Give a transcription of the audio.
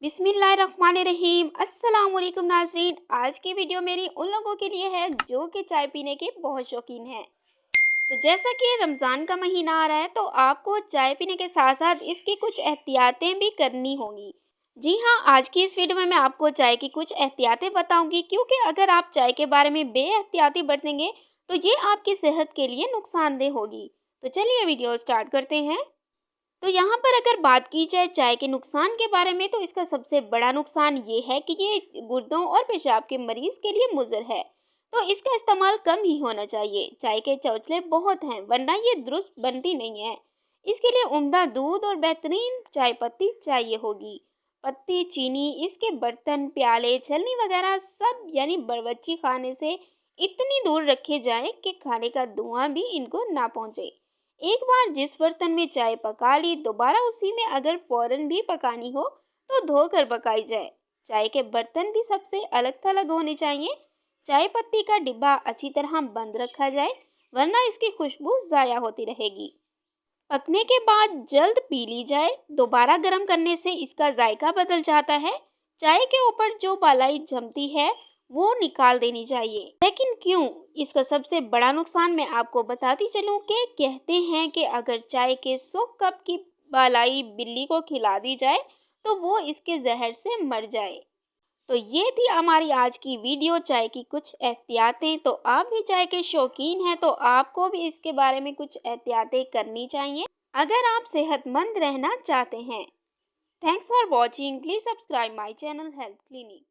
बिस्मिल्लाहिर्रहमानिर्रहीम। अस्सलाम वालेकुम नाज़रीन। आज की वीडियो मेरी उन लोगों के लिए है जो कि चाय पीने के बहुत शौकीन हैं। तो जैसा कि रमज़ान का महीना आ रहा है तो आपको चाय पीने के साथ साथ इसकी कुछ एहतियातें भी करनी होंगी। जी हाँ, आज की इस वीडियो में मैं आपको चाय की कुछ एहतियातें बताऊंगी, क्योंकि अगर आप चाय के बारे में बेएहतियाती बरतेंगे तो ये आपकी सेहत के लिए नुकसानदेह होगी। तो चलिए वीडियो स्टार्ट करते हैं। तो यहाँ पर अगर बात की जाए चाय के नुकसान के बारे में, तो इसका सबसे बड़ा नुकसान ये है कि ये गुर्दों और पेशाब के मरीज के लिए मुज़र है। तो इसका इस्तेमाल कम ही होना चाहिए। चाय के चौचले बहुत हैं, वरना ये दुरुस्त बनती नहीं है। इसके लिए उम्दा दूध और बेहतरीन चाय पत्ती चाहिए होगी। पत्ती, चीनी, इसके बर्तन, प्याले, छलनी वगैरह सब यानी बावर्ची खाने से इतनी दूर रखे जाएं कि खाने का धुआं भी इनको ना पहुंचे। एक बार जिस बर्तन में चाय पका ली, दोबारा उसी में अगर फौरन भी पकानी हो तो धोकर पकाई जाए। चाय के बर्तन भी सबसे अलग थलग होने चाहिए। चाय पत्ती का डिब्बा अच्छी तरह बंद रखा जाए, वरना इसकी खुशबू ज़ाया होती रहेगी। पकने के बाद जल्द पी ली जाए। दोबारा गर्म करने से इसका जायका बदल जाता है। चाय के ऊपर जो बालाई जमती है वो निकाल देनी चाहिए। लेकिन क्यों? इसका सबसे बड़ा नुकसान मैं आपको बताती चलूं कि कहते हैं कि अगर चाय के 100 कप की बालाई बिल्ली को खिला दी जाए तो वो इसके जहर से मर जाए। तो ये थी हमारी आज की वीडियो, चाय की कुछ एहतियातें। तो आप भी चाय के शौकीन हैं तो आपको भी इसके बारे में कुछ एहतियातें करनी चाहिए अगर आप सेहतमंद रहना चाहते हैं। Thanks for watching. Please subscribe my channel health clinic.